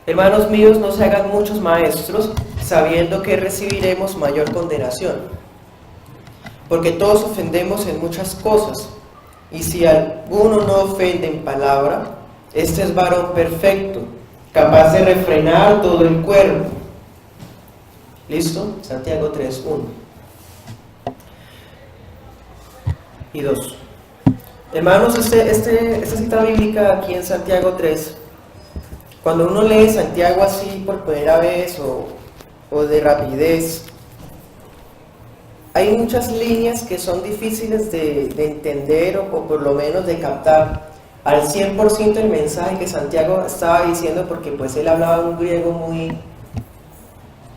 Hermanos míos, no se hagan muchos maestros, sabiendo que recibiremos mayor condenación. Porque todos ofendemos en muchas cosas, y si alguno no ofende en palabra, este es varón perfecto, capaz de refrenar todo el cuerpo. ¿Listo? Santiago 3, 1 y 2. Hermanos, esta cita bíblica aquí en Santiago 3, cuando uno lee Santiago así por primera vez o de rapidez, hay muchas líneas que son difíciles de entender o por lo menos de captar al 100% el mensaje que Santiago estaba diciendo, porque pues él hablaba un griego muy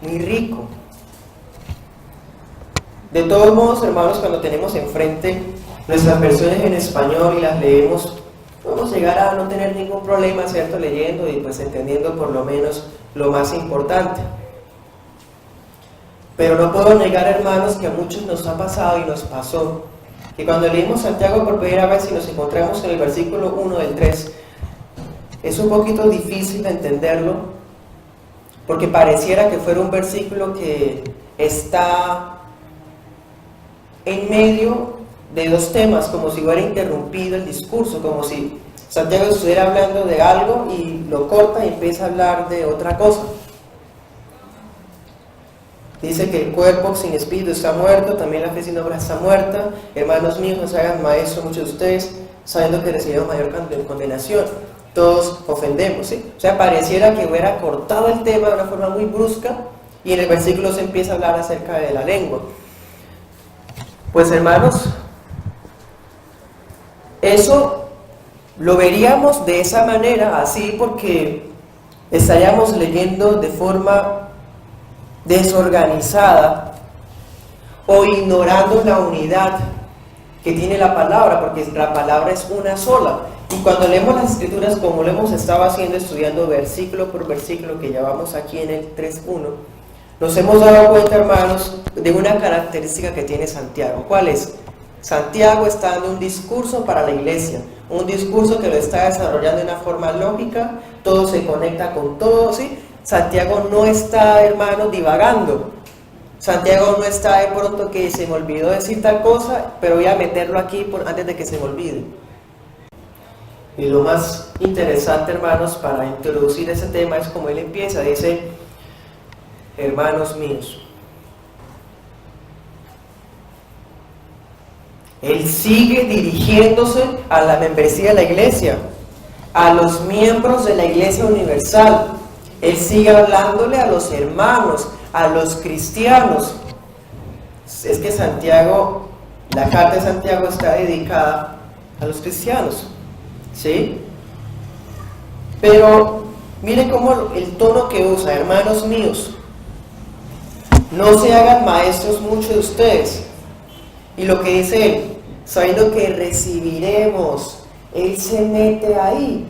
rico. De todos modos, hermanos, cuando tenemos enfrente nuestras versiones en español y las leemos, podemos llegar a no tener ningún problema, ¿cierto? Leyendo y pues entendiendo por lo menos lo más importante. Pero no puedo negar, hermanos, que a muchos nos ha pasado y nos pasó, que cuando leímos Santiago por primera vez y nos encontramos en el versículo 1 del 3, es un poquito difícil de entenderlo, porque pareciera que fuera un versículo que está en medio de dos temas, como si hubiera interrumpido el discurso, como si Santiago estuviera hablando de algo y lo corta y empieza a hablar de otra cosa. Dice que el cuerpo sin espíritu está muerto, también la fe sin obra está muerta. Hermanos míos, no se hagan maestros muchos de ustedes, sabiendo que recibieron mayor condenación. Todos ofendemos, ¿sí? O sea, pareciera que hubiera cortado el tema de una forma muy brusca y en el versículo se empieza a hablar acerca de la lengua. Pues hermanos, eso lo veríamos de esa manera, así, porque estaríamos leyendo de forma desorganizada o ignorando la unidad que tiene la palabra, porque la palabra es una sola. Y cuando leemos las escrituras, como lo hemos estado haciendo, estudiando versículo por versículo, que ya vamos aquí en el 3.1, nos hemos dado cuenta, hermanos, de una característica que tiene Santiago. ¿Cuál es? Santiago está dando un discurso para la iglesia, un discurso que lo está desarrollando de una forma lógica, todo se conecta con todo, ¿sí? Santiago no está, hermanos, divagando. Santiago no está de pronto que se me olvidó decir tal cosa, pero voy a meterlo aquí antes de que se me olvide. Y lo más interesante, hermanos, para introducir ese tema es como él empieza, dice: hermanos míos. Él sigue dirigiéndose a la membresía de la iglesia, a los miembros de la iglesia universal. Él sigue hablándole a los hermanos, a los cristianos. Es que Santiago, la carta de Santiago está dedicada a los cristianos, ¿sí? Pero mire cómo el tono que usa: hermanos míos, no se hagan maestros muchos de ustedes. Y lo que dice él, sabiendo que recibiremos, él se mete ahí.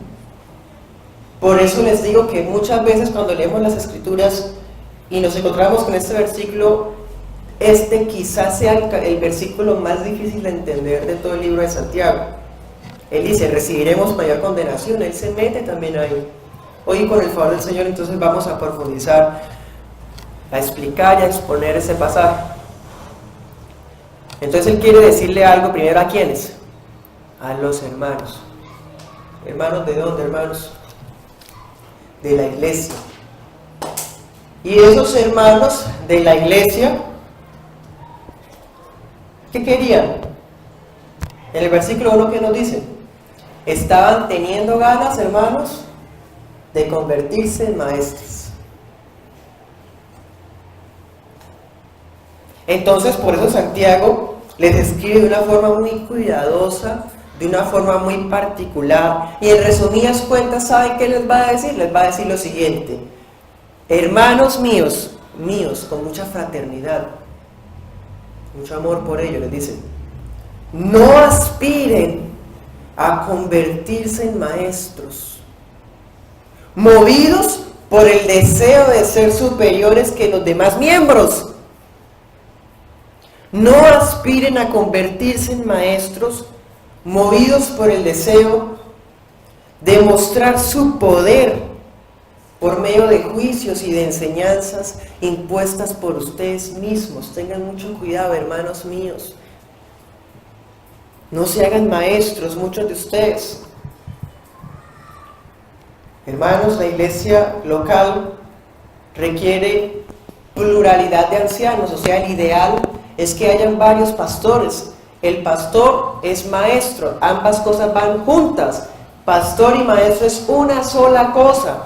Por eso les digo que muchas veces cuando leemos las escrituras y nos encontramos con este versículo, quizás sea el versículo más difícil de entender de todo el libro de Santiago. Él dice: recibiremos mayor condenación. Él se mete también ahí. Hoy, con el favor del Señor, entonces vamos a profundizar, a explicar y a exponer ese pasaje. Entonces él quiere decirle algo primero. ¿A quiénes? A los hermanos. ¿Hermanos de dónde, hermanos? De la iglesia. Y esos hermanos de la iglesia, ¿qué querían? En el versículo 1, ¿qué nos dice? Estaban teniendo ganas, hermanos, de convertirse en maestros. Entonces, por eso Santiago les escribe de una forma muy cuidadosa, de una forma muy particular, y en resumidas cuentas, ¿saben qué les va a decir? Les va a decir lo siguiente: hermanos míos, con mucha fraternidad, mucho amor por ellos, les dice, no aspiren a convertirse en maestros, movidos por el deseo de ser superiores que los demás miembros. No aspiren a convertirse en maestros, movidos por el deseo de mostrar su poder por medio de juicios y de enseñanzas impuestas por ustedes mismos. Tengan mucho cuidado, hermanos míos. No se hagan maestros, muchos de ustedes. Hermanos, la iglesia local requiere pluralidad de ancianos, o sea, el ideal es que hayan varios pastores. El pastor es maestro, ambas cosas van juntas. Pastor y maestro es una sola cosa.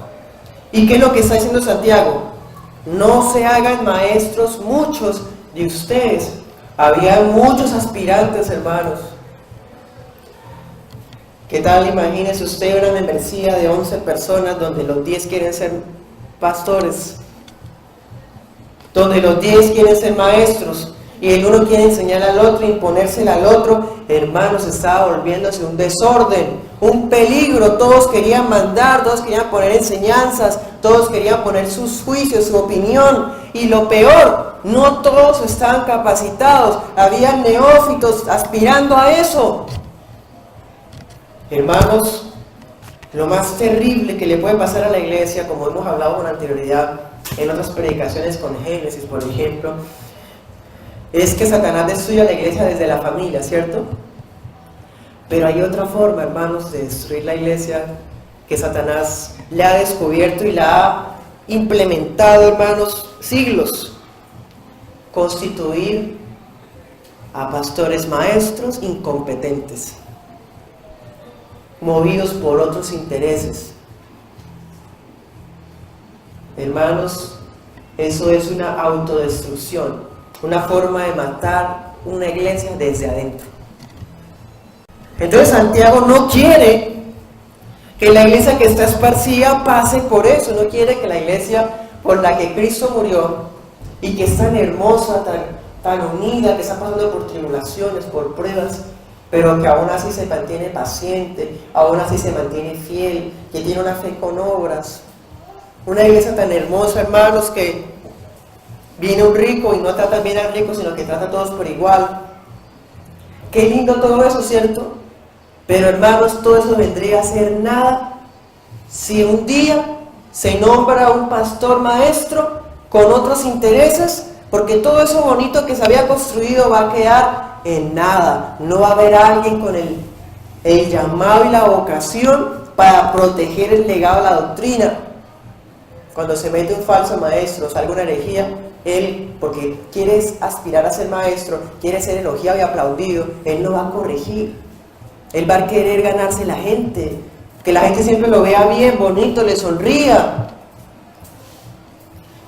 ¿Y qué es lo que está diciendo Santiago? No se hagan maestros muchos de ustedes. Había muchos aspirantes, hermanos. ¿Qué tal? Imagínese usted una membresía de 11 personas donde los 10 quieren ser pastores, donde los 10 quieren ser maestros y el uno quiere enseñar al otro, imponérsela al otro. Hermanos, estaba volviéndose un desorden, un peligro. Todos querían mandar, todos querían poner enseñanzas, todos querían poner sus juicios, su opinión. Y lo peor, no todos estaban capacitados, había neófitos aspirando a eso. Hermanos, lo más terrible que le puede pasar a la iglesia, como hemos hablado con anterioridad en otras predicaciones con Génesis, por ejemplo, es que Satanás destruya la iglesia desde la familia, ¿cierto? Pero hay otra forma, hermanos, de destruir la iglesia que Satanás le ha descubierto y la ha implementado, hermanos, siglos. Constituir a pastores maestros incompetentes, movidos por otros intereses. Hermanos, eso es una autodestrucción, una forma de matar una iglesia desde adentro. Entonces Santiago no quiere que la iglesia que está esparcida pase por eso, no quiere que la iglesia por la que Cristo murió y que es tan hermosa, tan unida, que está pasando por tribulaciones, por pruebas, pero que aún así se mantiene paciente, aún así se mantiene fiel, que tiene una fe con obras. Una iglesia tan hermosa, hermanos, que viene un rico y no trata bien al rico, sino que trata a todos por igual. Qué lindo todo eso, ¿cierto? Pero hermanos, todo eso vendría a ser nada si un día se nombra un pastor maestro con otros intereses, porque todo eso bonito que se había construido va a quedar en nada. No va a haber alguien con el llamado y la vocación para proteger el legado de la doctrina. Cuando se mete un falso maestro, salga una herejía, él, porque quiere aspirar a ser maestro, quiere ser elogiado y aplaudido, él no va a corregir. Él va a querer ganarse la gente, que la gente siempre lo vea bien, bonito, le sonría.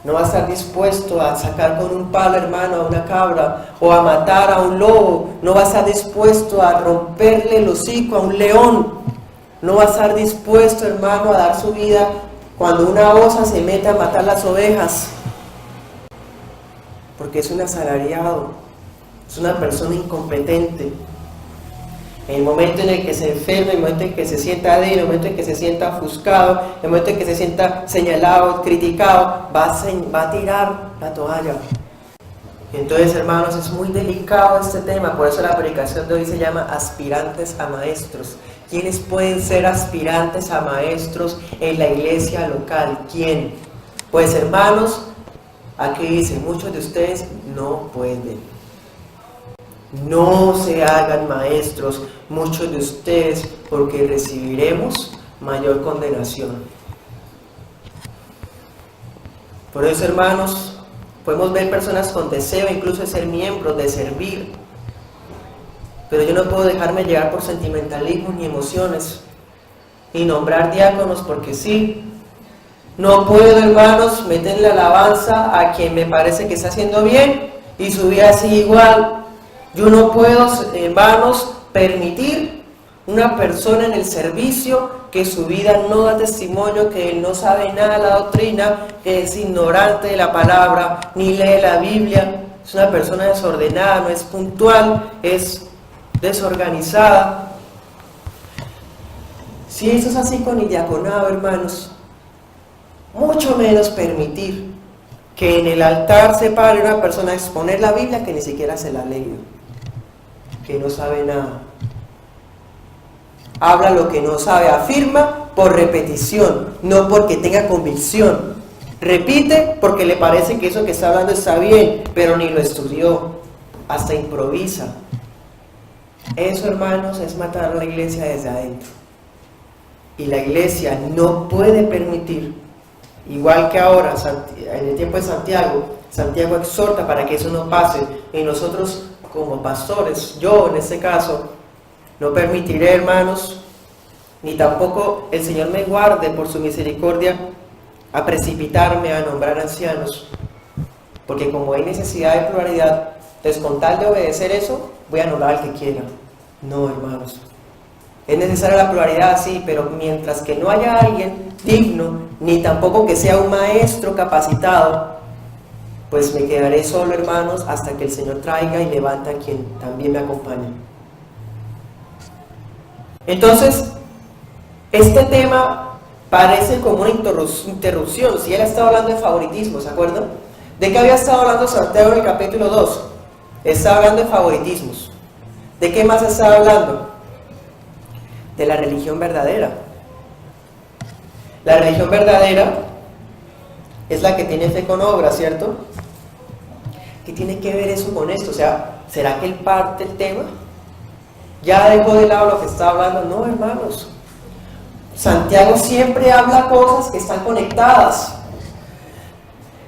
No va a estar dispuesto a sacar con un palo, hermano, a una cabra o a matar a un lobo. No va a estar dispuesto a romperle el hocico a un león. No va a estar dispuesto, hermano, a dar su vida cuando una osa se mete a matar las ovejas. Porque es un asalariado, es una persona incompetente. En el momento en el que se enferma, en el momento en que se sienta débil, en el momento en que se sienta ofuscado, en el momento en que se sienta señalado, criticado, va a tirar la toalla. Entonces, hermanos, es muy delicado este tema, por eso la predicación de hoy se llama aspirantes a maestros. ¿Quiénes pueden ser aspirantes a maestros en la iglesia local? ¿Quién? Pues, hermanos, aquí dice, muchos de ustedes no pueden. No se hagan maestros, muchos de ustedes, porque recibiremos mayor condenación. Por eso, hermanos, podemos ver personas con deseo incluso de ser miembros, de servir, pero yo no puedo dejarme llevar por sentimentalismo ni emociones y nombrar diáconos porque sí. No puedo, hermanos, meterle alabanza a quien me parece que está haciendo bien y su vida así igual. Yo no puedo, hermanos, permitir una persona en el servicio que su vida no da testimonio, que él no sabe nada de la doctrina, que es ignorante de la palabra, ni lee la Biblia. Es una persona desordenada, no es puntual, es desorganizada. Si eso es así con el diaconado, hermanos, mucho menos permitir que en el altar se pare una persona a exponer la Biblia que ni siquiera se la ha leído, que no sabe nada. habla lo que no sabe, afirma por repetición, no porque tenga convicción. Repite porque le parece que eso que está hablando está bien, pero ni lo estudió, hasta improvisa. Eso, hermanos, es matar a la iglesia desde adentro. Y la iglesia no puede permitir, igual que ahora, en el tiempo de Santiago, Santiago exhorta para que eso no pase. Y nosotros, como pastores, yo en este caso, no permitiré, hermanos, ni tampoco el Señor me guarde por su misericordia a precipitarme a nombrar ancianos. Porque como hay necesidad de pluralidad, entonces con tal de obedecer eso, voy a nombrar al que quiera. No, hermanos. Es necesaria la pluralidad, sí, pero mientras que no haya alguien digno, ni tampoco que sea un maestro capacitado, pues me quedaré solo, hermanos, hasta que el Señor traiga y levanta a quien también me acompañe. Entonces, este tema parece como una interrupción. Si él ha estado hablando de favoritismo, ¿se acuerdan? ¿De qué había estado hablando Santiago en el capítulo 2? Está hablando de favoritismos. ¿De qué más está hablando? De la religión verdadera. La religión verdadera es la que tiene fe con obra, ¿cierto? ¿Qué tiene que ver eso con esto? O sea, ¿será que él parte el tema? ¿Ya dejó de lado lo que está hablando? No, hermanos. Santiago siempre habla cosas que están conectadas.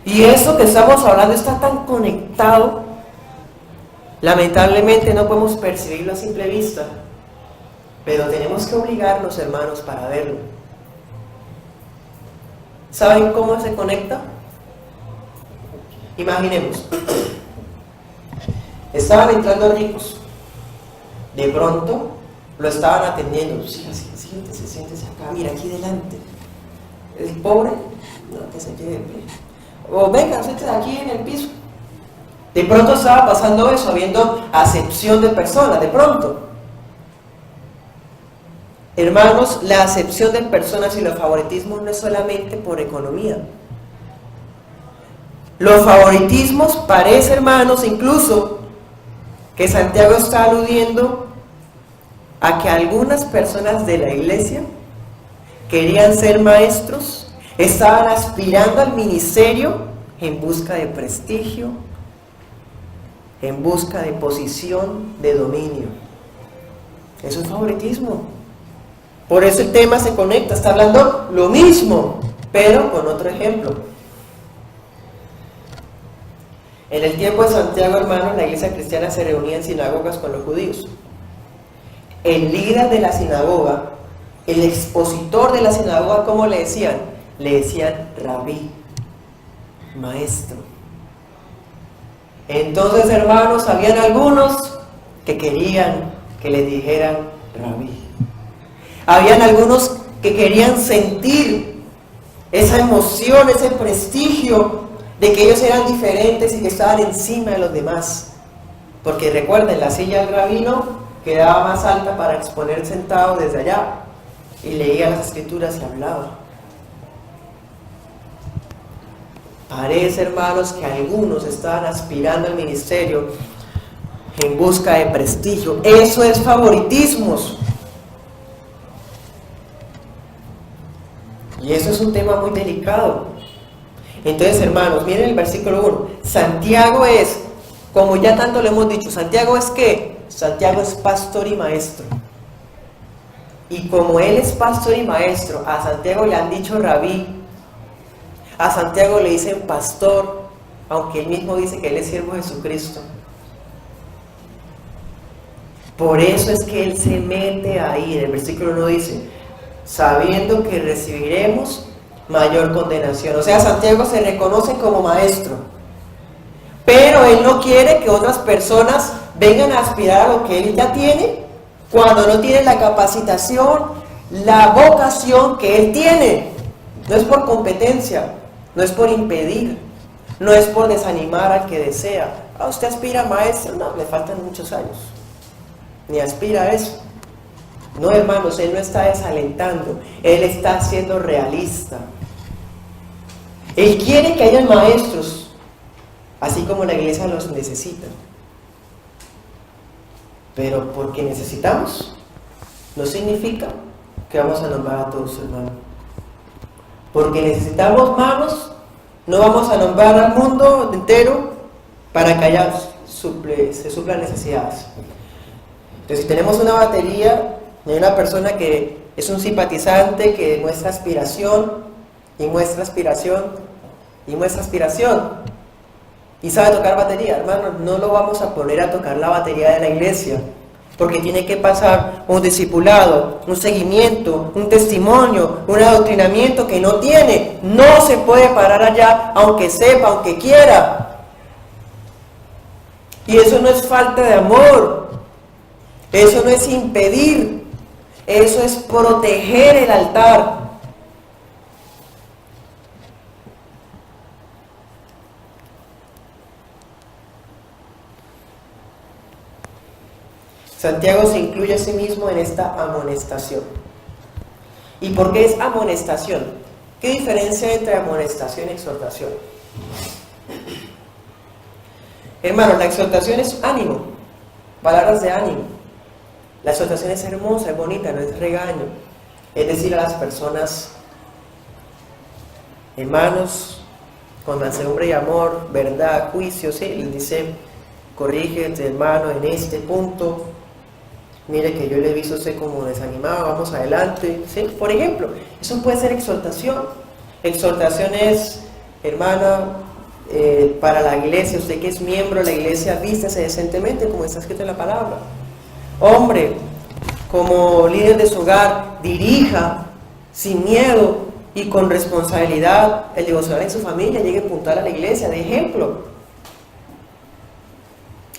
Y eso que estamos hablando está tan conectado, lamentablemente no podemos percibirlo a simple vista. Pero tenemos que obligarnos, hermanos, para verlo. ¿Saben cómo se conecta? Imaginemos. Estaban entrando ricos. De pronto lo estaban atendiendo. Sí, siéntese acá, mira, aquí delante. El pobre, no, que se quede. O venga, siéntese aquí en el piso. De pronto estaba pasando eso, habiendo acepción de personas, de pronto. Hermanos, la acepción de personas y los favoritismos no es solamente por economía. Los favoritismos parece, hermanos, incluso que Santiago está aludiendo a que algunas personas de la iglesia querían ser maestros, estaban aspirando al ministerio en busca de prestigio, en busca de posición, de dominio. Eso es favoritismo. Por eso el tema se conecta, está hablando lo mismo, pero con otro ejemplo. En el tiempo de Santiago, hermanos, la iglesia cristiana se reunía en sinagogas con los judíos. El líder de la sinagoga, el expositor de la sinagoga, ¿cómo le decían? Le decían rabí, maestro. Entonces, hermanos, habían algunos que querían que les dijeran rabí. Habían algunos que querían sentir esa emoción, ese prestigio de que ellos eran diferentes y que estaban encima de los demás. Porque recuerden, la silla del rabino quedaba más alta para exponer sentado desde allá y leía las escrituras y hablaba. Parece, hermanos, que algunos estaban aspirando al ministerio en busca de prestigio. Eso es favoritismos. Y eso es un tema muy delicado. Entonces, hermanos, miren el versículo 1. Santiago es, como ya tanto le hemos dicho, ¿Santiago es qué? Santiago es pastor y maestro. Y como él es pastor y maestro, a Santiago le han dicho rabí, a Santiago le dicen pastor, aunque él mismo dice que él es siervo de Jesucristo. Por eso es que él se mete ahí. En el versículo 1 dice, sabiendo que recibiremos mayor condenación. O sea, Santiago se reconoce como maestro, pero él no quiere que otras personas vengan a aspirar a lo que él ya tiene, cuando no tiene la capacitación, la vocación que él tiene. No es por competencia, no es por impedir, no es por desanimar al que desea. ¿Usted aspira a maestro? No, le faltan muchos años. Ni aspira a eso. No, hermanos, él no está desalentando, él está siendo realista. Él quiere que haya maestros, así como la iglesia los necesita. Pero ¿por qué necesitamos? no significa que vamos a nombrar a todos, hermano. Porque necesitamos manos, no vamos a nombrar al mundo entero para que se suplan necesidades. Entonces, si tenemos una batería de una persona que es un simpatizante, que muestra aspiración, y muestra aspiración, y muestra aspiración, y sabe tocar batería, hermano, no lo vamos a poner a tocar la batería de la iglesia, porque tiene que pasar un discipulado, un seguimiento, un testimonio, un adoctrinamiento que no tiene. No se puede parar allá, aunque sepa, aunque quiera. Y eso no es falta de amor, eso no es impedir, eso es proteger el altar. Santiago se incluye a sí mismo en esta amonestación. ¿Y por qué es amonestación? ¿Qué diferencia entre amonestación y exhortación? Hermano, la exhortación es ánimo, palabras de ánimo. La exhortación es hermosa, es bonita, no es regaño. Es decir a las personas, hermanos, con mansedumbre y amor, verdad, juicio, sí, les dice, corrígete, hermano, en este punto. Mire que yo le he visto a usted como desanimado, vamos adelante, ¿sí? Por ejemplo, eso puede ser exhortación. Exhortación es, hermana, para la iglesia, usted que es miembro de la iglesia, vístase decentemente, como está escrito en la palabra. Hombre, como líder de su hogar, dirija sin miedo y con responsabilidad el devocional en su familia, llegue puntual a la iglesia, de ejemplo.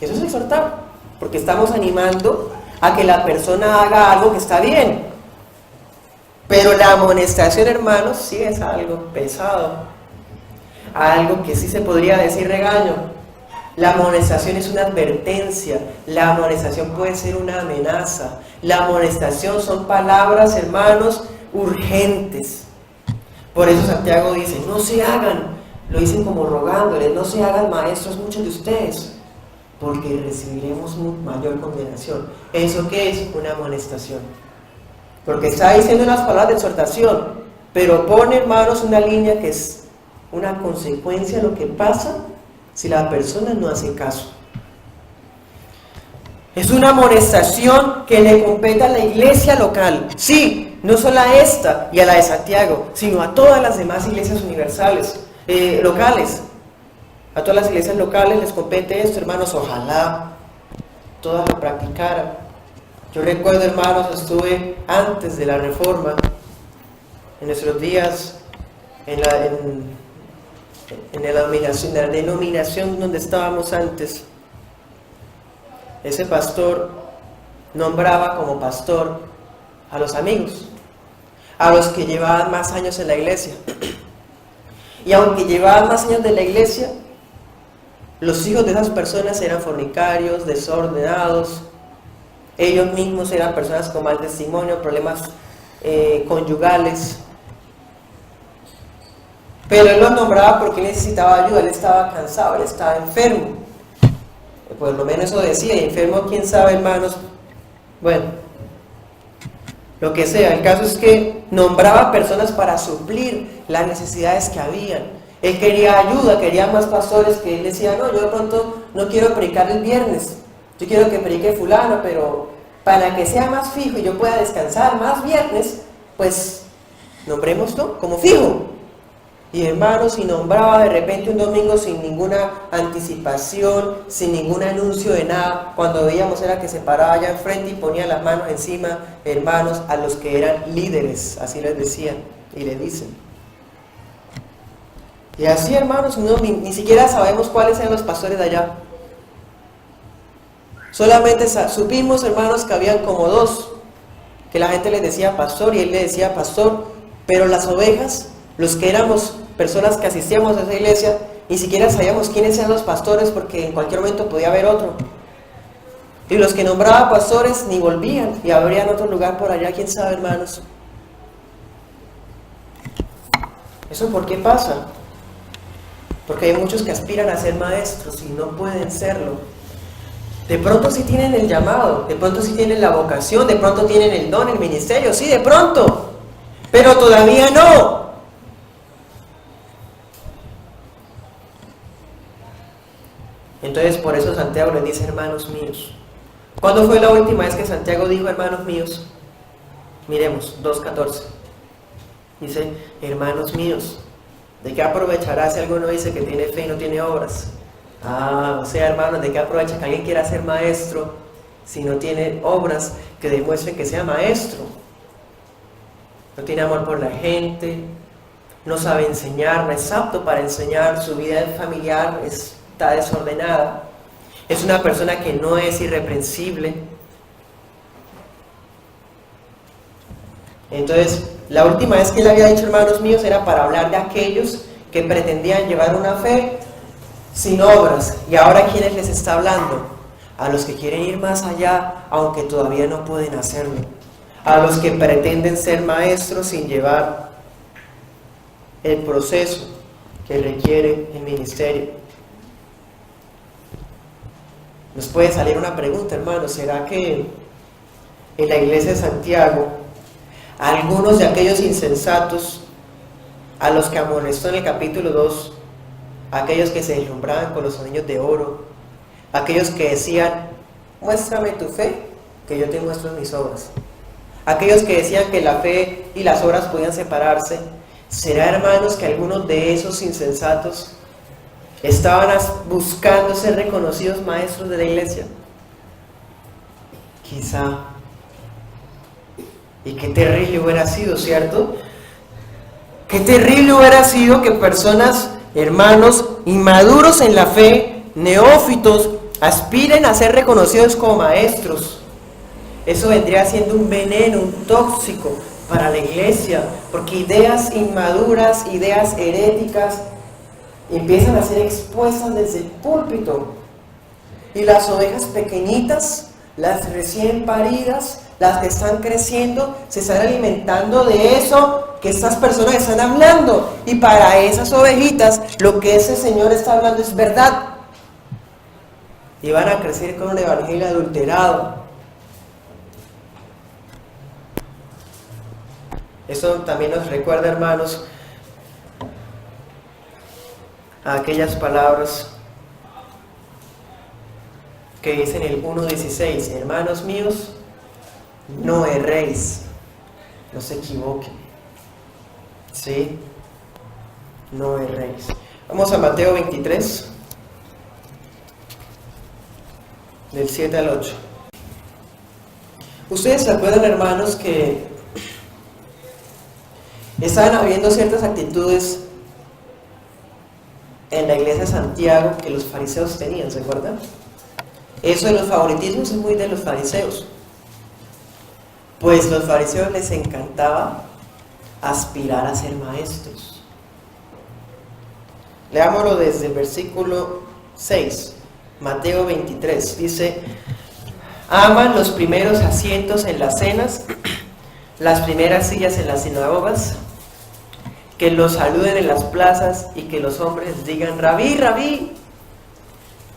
Eso es exhortar, porque estamos animando a que la persona haga algo que está bien. Pero la amonestación, hermanos, sí es algo pesado, algo que sí se podría decir regaño. La amonestación es una advertencia, la amonestación puede ser una amenaza, la amonestación son palabras, hermanos, urgentes. Por eso Santiago dice, no se hagan, lo dicen como rogándoles, no se hagan maestros muchos de ustedes, porque recibiremos mayor condenación. ¿Eso qué es? Una amonestación. Porque está diciendo unas palabras de exhortación, pero pone, hermanos, una línea que es una consecuencia de lo que pasa si la persona no hace caso. Es una amonestación que le compete a la iglesia local. Sí, no solo a esta y a la de Santiago, sino a todas las demás iglesias universales, locales. A todas las iglesias locales les compete esto, hermanos, ojalá todas lo practicaran. Yo recuerdo, hermanos, estuve antes de la Reforma, en nuestros días, en la denominación donde estábamos antes. Ese pastor nombraba como pastor a los amigos, a los que llevaban más años en la iglesia. Y aunque llevaban más años de la iglesia, los hijos de esas personas eran fornicarios, desordenados, ellos mismos eran personas con mal testimonio, problemas conyugales. Pero él los nombraba porque necesitaba ayuda, él estaba cansado, él estaba enfermo. Por lo menos eso decía, y enfermo, quién sabe, hermanos. Bueno, lo que sea, el caso es que nombraba personas para suplir las necesidades que habían. Él quería ayuda, quería más pastores, que él decía, no, yo de pronto no quiero predicar el viernes, yo quiero que predique fulano, pero para que sea más fijo y yo pueda descansar más viernes, pues nombrémoslo como fijo. Y hermanos, y nombraba de repente un domingo sin ninguna anticipación, sin ningún anuncio de nada. Cuando veíamos era que se paraba allá enfrente y ponía las manos encima, hermanos, a los que eran líderes, así les decían y les dicen. Y así, hermanos, ni siquiera sabemos cuáles eran los pastores de allá. Solamente supimos, hermanos, que habían como dos, que la gente les decía pastor y él le decía pastor, pero las ovejas, los que éramos personas que asistíamos a esa iglesia, ni siquiera sabíamos quiénes eran los pastores porque en cualquier momento podía haber otro. Y los que nombraba pastores ni volvían y habrían otro lugar por allá, quién sabe, hermanos. ¿Eso por qué pasa? Porque hay muchos que aspiran a ser maestros y no pueden serlo. De pronto sí tienen el llamado, de pronto sí tienen la vocación, de pronto tienen el don, el ministerio, sí, de pronto, pero todavía no. Entonces por eso Santiago les dice hermanos míos. ¿Cuándo fue la última vez que Santiago dijo hermanos míos? Miremos, 2:14. Dice, hermanos míos, ¿de qué aprovechará si alguno dice que tiene fe y no tiene obras? O sea, hermanos, ¿de qué aprovecha que alguien quiera ser maestro si no tiene obras que demuestren que sea maestro? No tiene amor por la gente, no sabe enseñar, no es apto para enseñar, su vida familiar está desordenada, es una persona que no es irreprensible. Entonces, la última vez que él había dicho hermanos míos era para hablar de aquellos que pretendían llevar una fe sin obras. Y ahora, ¿a quiénes les está hablando? A los que quieren ir más allá, aunque todavía no pueden hacerlo. A los que pretenden ser maestros sin llevar el proceso que requiere el ministerio. Nos puede salir una pregunta, hermanos, ¿será que en la iglesia de Santiago algunos de aquellos insensatos a los que amonestó en el capítulo 2, aquellos que se deslumbraban con los anillos de oro, aquellos que decían, muéstrame tu fe, que yo te muestro mis obras, aquellos que decían que la fe y las obras podían separarse, ¿será, hermanos, que algunos de esos insensatos estaban buscando ser reconocidos maestros de la iglesia? Quizá. Y qué terrible hubiera sido, ¿cierto? Qué terrible hubiera sido que personas, hermanos, inmaduros en la fe, neófitos, aspiren a ser reconocidos como maestros. Eso vendría siendo un veneno, un tóxico para la iglesia, porque ideas inmaduras, ideas heréticas, empiezan a ser expuestas desde el púlpito. Y las ovejas pequeñitas, las recién paridas, las que están creciendo, se están alimentando de eso que estas personas están hablando. Y para esas ovejitas, lo que ese Señor está hablando es verdad. Y van a crecer con un evangelio adulterado. Eso también nos recuerda, hermanos, a aquellas palabras que dicen el 1:16, hermanos míos, no erréis, no se equivoquen, ¿sí? No erréis. Vamos a Mateo 23, del 7 al 8. Ustedes se acuerdan, hermanos, que estaban habiendo ciertas actitudes en la iglesia de Santiago que los fariseos tenían, ¿se acuerdan? Eso de los favoritismos es muy de los fariseos. Pues los fariseos les encantaba aspirar a ser maestros. Leámoslo desde el versículo 6, Mateo 23. Dice, aman los primeros asientos en las cenas, las primeras sillas en las sinagogas, que los saluden en las plazas y que los hombres digan, rabí, rabí.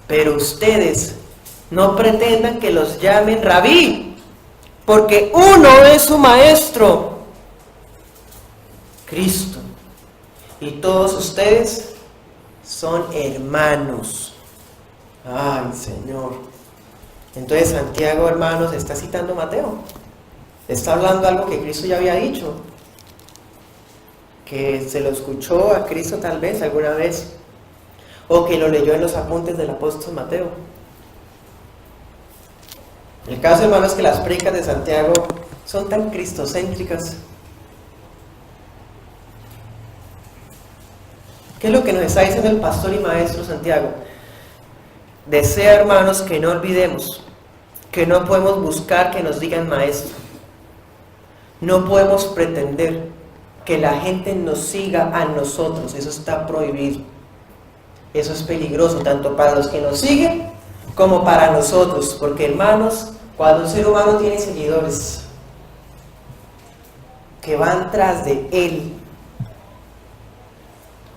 Pero ustedes no pretendan que los llamen rabí, porque uno es su maestro, Cristo, y todos ustedes son hermanos. Ay, Señor. Entonces Santiago, hermanos, está citando a Mateo. Está hablando algo que Cristo ya había dicho, que se lo escuchó a Cristo tal vez alguna vez, o que lo leyó en los apuntes del apóstol Mateo. El caso, hermano, es que las prédicas de Santiago son tan cristocéntricas. ¿Qué es lo que nos está diciendo el pastor y maestro Santiago? Desea, hermanos, que no olvidemos que no podemos buscar que nos digan maestro. No podemos pretender que la gente nos siga a nosotros. Eso está prohibido. Eso es peligroso, tanto para los que nos siguen como para nosotros, porque, hermanos, cuando un ser humano tiene seguidores que van tras de él,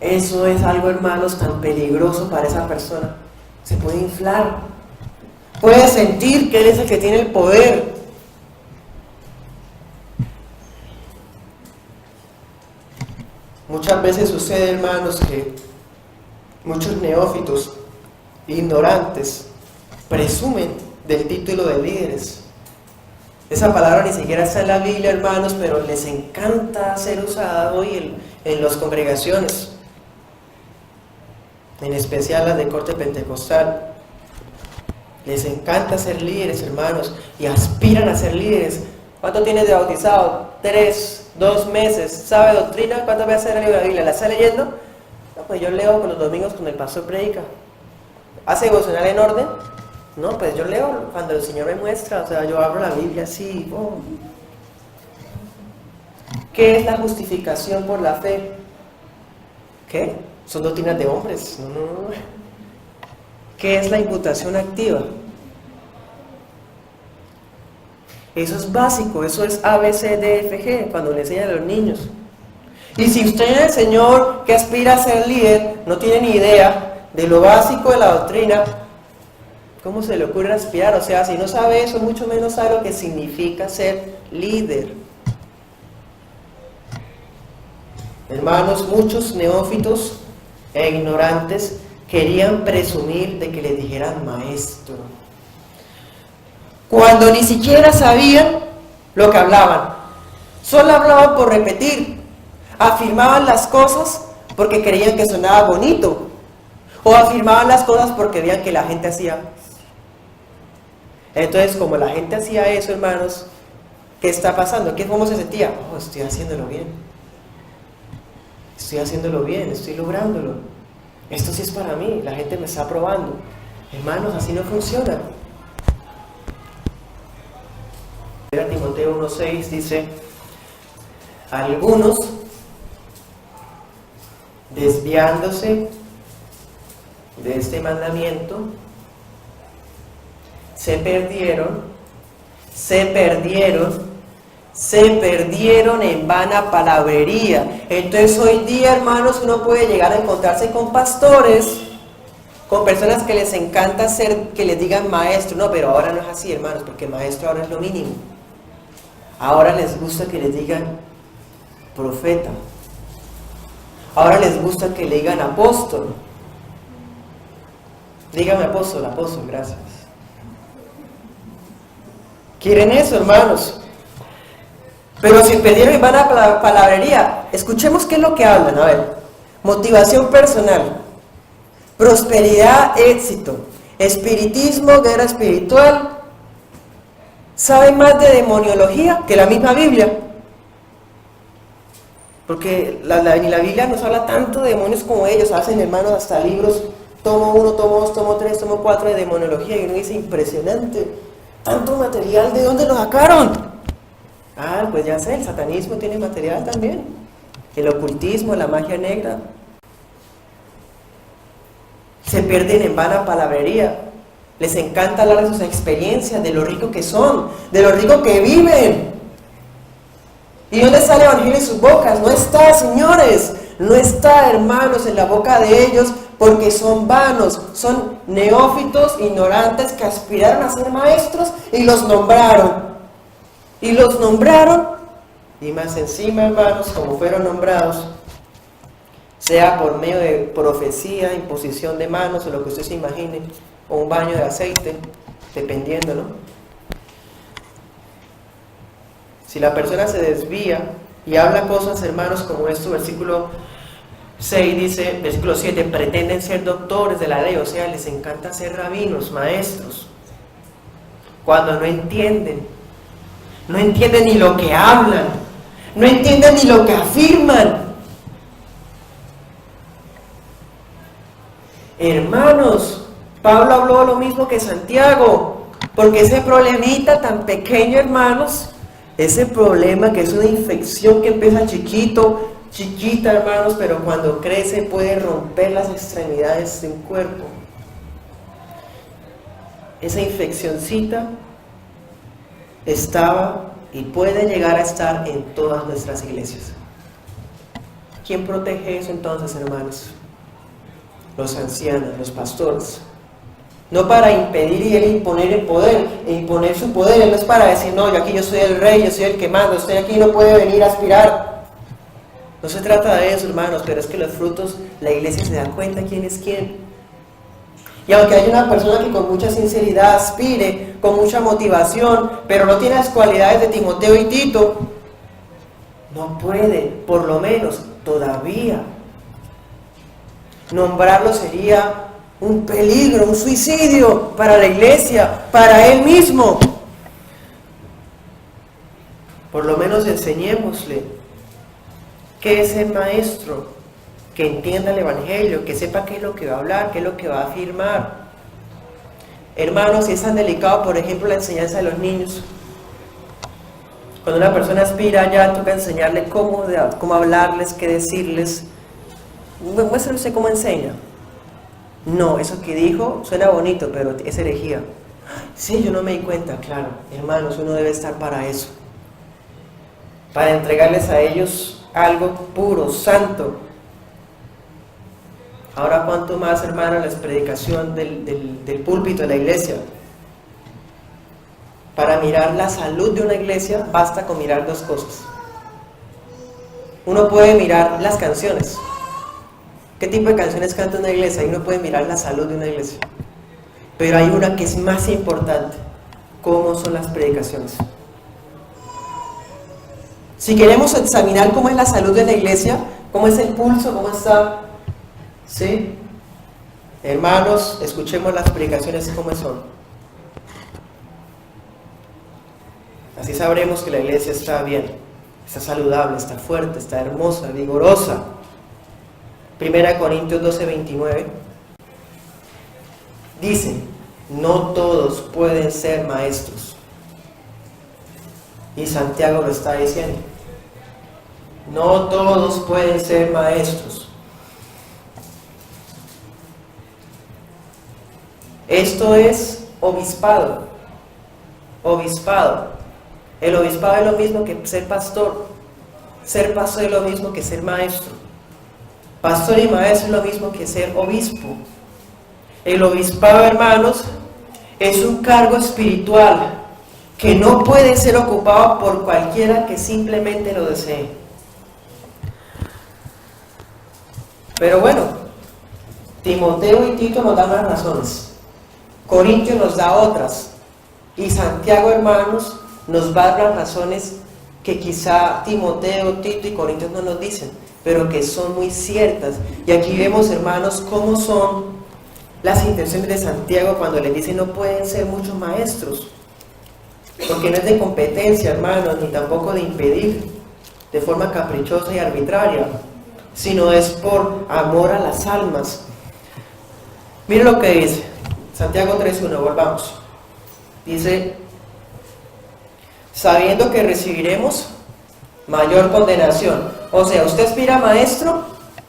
eso es algo, hermanos, tan peligroso para esa persona. Se puede inflar, Puede sentir que Él es el que tiene el poder. Muchas veces sucede, hermanos, que muchos neófitos, ignorantes, presumen del título de líderes. Esa palabra ni siquiera está en la Biblia, hermanos, pero les encanta ser usada hoy en las congregaciones, en especial las de corte pentecostal. Les encanta ser líderes, hermanos, y aspiran a ser líderes. ¿Cuánto tienes de bautizado? 3, 2 meses. ¿Sabe doctrina? ¿Cuántas veces ha leído la Biblia? ¿La está leyendo? No, pues yo leo con los domingos cuando el pastor predica. ¿Hace devocional en orden? No, pues yo leo cuando el Señor me muestra. O sea, yo abro la Biblia así. Oh. ¿Qué es la justificación por la fe? ¿Qué? Son doctrinas de hombres. No. ¿Qué es la imputación activa? Eso es básico, eso es A, B, C, D, F, G, cuando le enseñan a los niños. Y si usted, el Señor, que aspira a ser líder, no tiene ni idea de lo básico de la doctrina, ¿cómo se le ocurre aspirar? O sea, si no sabe eso, mucho menos sabe lo que significa ser líder. Hermanos, muchos neófitos e ignorantes querían presumir de que les dijeran maestro, cuando ni siquiera sabían lo que hablaban. Solo hablaban por repetir, afirmaban las cosas porque creían que sonaba bonito, o afirmaban las cosas porque veían que la gente hacía. Entonces, como la gente hacía eso, hermanos, ¿qué está pasando? ¿Cómo se sentía? Oh, estoy haciéndolo bien. Estoy haciéndolo bien, estoy lográndolo. Esto sí es para mí, la gente me está aprobando. Hermanos, así no funciona. Timoteo 1:6 dice: algunos, desviándose de este mandamiento, se perdieron en vana palabrería. Entonces hoy día, hermanos, uno puede llegar a encontrarse con pastores, con personas que les encanta que les digan maestro. No, pero ahora no es así, hermanos, porque maestro ahora es lo mínimo. Ahora les gusta que les digan profeta. Ahora les gusta que le digan apóstol. Dígame apóstol, gracias. ¿Quieren eso, hermanos? Pero si perdieron en vana palabrería, escuchemos qué es lo que hablan. A ver, motivación personal, prosperidad, éxito, espiritismo, guerra espiritual. ¿Saben más de demoniología que la misma Biblia? Porque ni la Biblia nos habla tanto de demonios como ellos. Hacen, hermanos, hasta libros, tomo 1, tomo 2, tomo 3, tomo 4 de demonología. Y uno dice, impresionante, tanto material, ¿de dónde lo sacaron? Ah, pues ya sé, el satanismo tiene material también. El ocultismo, la magia negra. Se pierden en vana palabrería. Les encanta hablar de sus experiencias, de lo rico que son, de lo rico que viven. ¿Y dónde está el evangelio en sus bocas? No está, señores. No está, hermanos, en la boca de ellos, porque son vanos, son neófitos, ignorantes, que aspiraron a ser maestros y los nombraron. Y más encima, hermanos, como fueron nombrados, sea por medio de profecía, imposición de manos, o lo que usted se imagine, o un baño de aceite, dependiendo, ¿no? Si la persona se desvía y habla cosas, hermanos, como esto, versículo 6 dice, versículo 7, pretenden ser doctores de la ley, o sea, les encanta ser rabinos, maestros, cuando no entienden ni lo que hablan, no entienden ni lo que afirman. Hermanos, Pablo habló lo mismo que Santiago, porque ese problemita tan pequeño, hermanos, ese problema que es una infección que empieza chiquita, hermanos, pero cuando crece puede romper las extremidades de un cuerpo. Esa infeccioncita estaba y puede llegar a estar en todas nuestras iglesias. ¿Quién protege eso entonces, hermanos? Los ancianos, los pastores. no para impedir y él imponer el poder, e imponer su poder. Él no es para decir, no, yo aquí yo soy el rey, yo soy el que manda, usted aquí no puede venir a aspirar. No se trata de eso, hermanos, pero es que los frutos, la iglesia se da cuenta quién es quién. Y aunque hay una persona que con mucha sinceridad aspire, con mucha motivación, pero no tiene las cualidades de Timoteo y Tito, no puede, por lo menos, todavía. Nombrarlo sería un peligro, un suicidio para la iglesia, para él mismo. Por lo menos enseñémosle qué es el maestro, que entienda el evangelio, que sepa qué es lo que va a hablar, qué es lo que va a afirmar. Hermanos, si es tan delicado, por ejemplo, la enseñanza de los niños. Cuando una persona aspira, ya toca enseñarle cómo hablarles, qué decirles. Muéstrale usted cómo enseña. No, eso que dijo suena bonito, pero es herejía. Sí, yo no me di cuenta, claro. Hermanos, uno debe estar para eso. Para entregarles a ellos algo puro, santo. Ahora, ¿cuánto más, hermanos, la predicación del púlpito de la iglesia? Para mirar la salud de una iglesia, basta con mirar dos cosas. Uno puede mirar las canciones. ¿Qué tipo de canciones canta una iglesia? Y uno puede mirar la salud de una iglesia. Pero hay una que es más importante. ¿Cómo son las predicaciones? Si queremos examinar cómo es la salud de la iglesia, cómo es el pulso, cómo está, ¿sí? Hermanos, escuchemos las predicaciones cómo son. Así sabremos que la iglesia está bien, está saludable, está fuerte, está hermosa, vigorosa. 1 Corintios 12:29 dice, no todos pueden ser maestros. Y Santiago lo está diciendo. No todos pueden ser maestros. Esto es obispado. Obispado. El obispado es lo mismo que ser pastor. Ser pastor es lo mismo que ser maestro. Pastor y maestro es lo mismo que ser obispo. El obispado, hermanos, es un cargo espiritual que no puede ser ocupado por cualquiera que simplemente lo desee. Pero bueno, Timoteo y Tito nos dan las razones. Corintios nos da otras. Y Santiago, hermanos, nos va a dar las razones que quizá Timoteo, Tito y Corintios no nos dicen, pero que son muy ciertas. Y aquí vemos, hermanos, cómo son las intenciones de Santiago cuando le dice no pueden ser muchos maestros, porque no es de competencia, hermanos, ni tampoco de impedir de forma caprichosa y arbitraria, sino es por amor a las almas. Miren lo que dice Santiago 3:1, volvamos. Dice, sabiendo que recibiremos mayor condenación. O sea, usted aspira a maestro,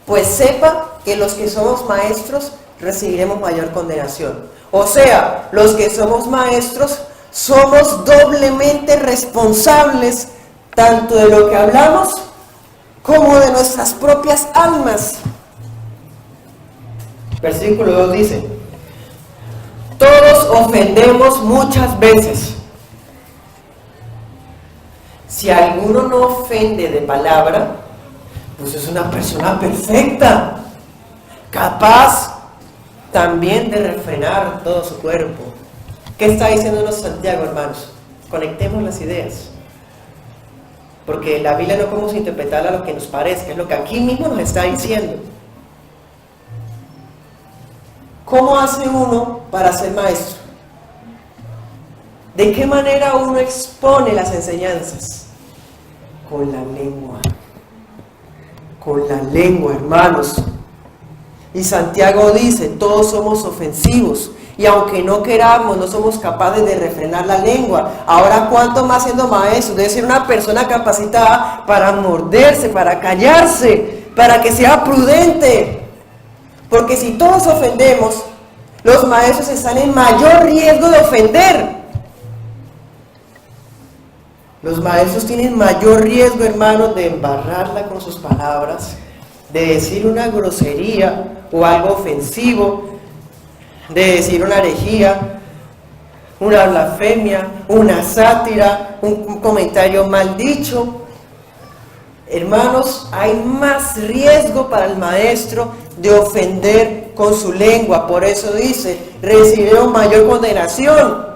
pues sepa que los que somos maestros recibiremos mayor condenación. O sea, los que somos maestros somos doblemente responsables tanto de lo que hablamos como de nuestras propias almas. Versículo 2 dice, todos ofendemos muchas veces. Si alguno no ofende de palabra, pues es una persona perfecta, capaz también de refrenar todo su cuerpo. ¿Qué está diciéndonos Santiago, hermanos? Conectemos las ideas. Porque la Biblia no podemos interpretarla a lo que nos parezca, es lo que aquí mismo nos está diciendo. ¿Cómo hace uno para ser maestro? ¿De qué manera uno expone las enseñanzas? Con la lengua. Con la lengua, hermanos. Y Santiago dice, todos somos ofensivos. Y aunque no queramos, no somos capaces de refrenar la lengua. Ahora, ¿cuánto más siendo maestro? Debe ser una persona capacitada para morderse, para callarse, para que sea prudente. Porque si todos ofendemos, los maestros están en mayor riesgo de ofender. Los maestros tienen mayor riesgo, hermanos, de embarrarla con sus palabras, de decir una grosería o algo ofensivo. de decir una herejía, una blasfemia, una sátira, un comentario mal dicho. Hermanos, hay más riesgo para el maestro de ofender con su lengua. Por eso dice, recibieron mayor condenación,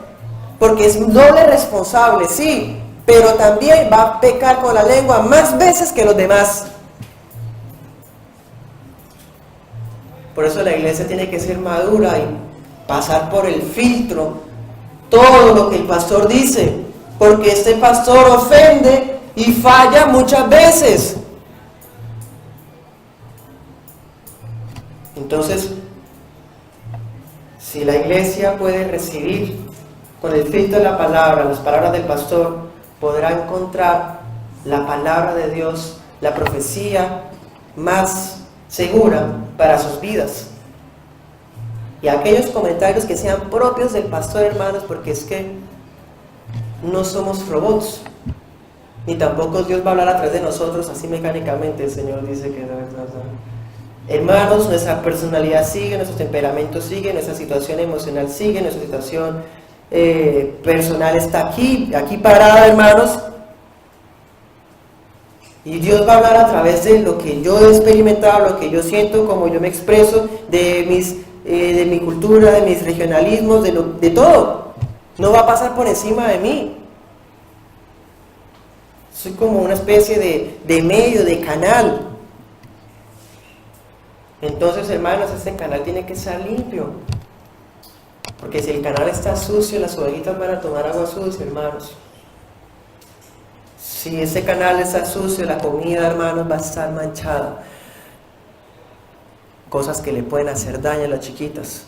porque es doble responsable, sí, pero también va a pecar con la lengua más veces que los demás. Por eso la iglesia tiene que ser madura y pasar por el filtro todo lo que el pastor dice, porque este pastor ofende y falla muchas veces. Entonces, si la iglesia puede recibir con el filtro de la palabra, las palabras del pastor, podrá encontrar la palabra de Dios, la profecía más segura para sus vidas. Y aquellos comentarios que sean propios del pastor, hermanos, porque es que no somos robots, ni tampoco Dios va a hablar a través de nosotros así mecánicamente. El Señor dice que... Hermanos, nuestra personalidad sigue, nuestro temperamento sigue, nuestra situación emocional sigue, nuestra situación personal está aquí parada, hermanos. Y Dios va a hablar a través de lo que yo he experimentado, lo que yo siento, como yo me expreso, de mi cultura, de mis regionalismos, de todo. No va a pasar por encima de mí. Soy como una especie de medio, de canal. Entonces, hermanos, este canal tiene que estar limpio. Porque si el canal está sucio, las ovejitas van a tomar agua sucia, hermanos. Si ese canal está sucio, la comida, hermanos, va a estar manchada. Cosas que le pueden hacer daño a las chiquitas,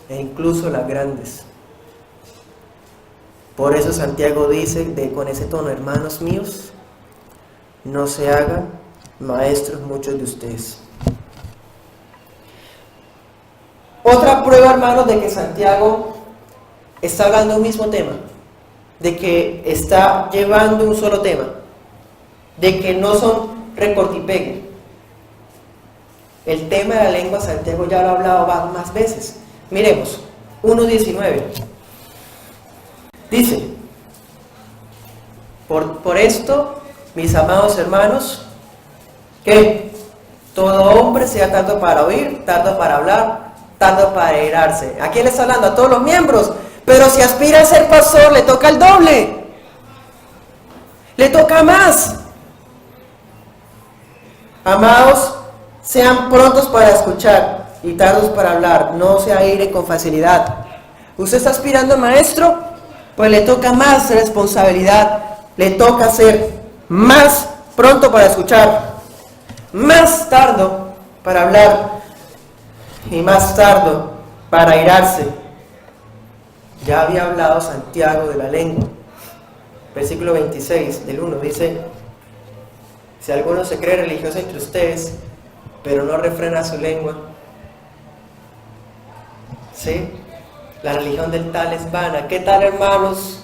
e incluso las grandes. Por eso Santiago dice con ese tono: hermanos míos, no se hagan maestros muchos de ustedes. Otra prueba, hermanos, de que Santiago está hablando un mismo tema, de que está llevando un solo tema, de que no son recorte y pegue. El tema de la lengua, Santiago ya lo ha hablado más veces. Miremos, 1:19. Dice: por esto, mis amados hermanos, que todo hombre sea tanto para oír, tanto para hablar, tanto para airarse. ¿A quién le está hablando? A todos los miembros. Pero si aspira a ser pastor, le toca el doble. Le toca más. Amados, sean prontos para escuchar y tardos para hablar. No se airen con facilidad. ¿Usted está aspirando a maestro? Pues le toca más responsabilidad. Le toca ser más pronto para escuchar, más tardo para hablar y más tardo para airarse. Ya había hablado Santiago de la lengua. Versículo 26 del 1 dice: si alguno se cree religioso entre ustedes, pero no refrena su lengua, ¿sí? La religión del tal es vana. ¿Qué tal, hermanos?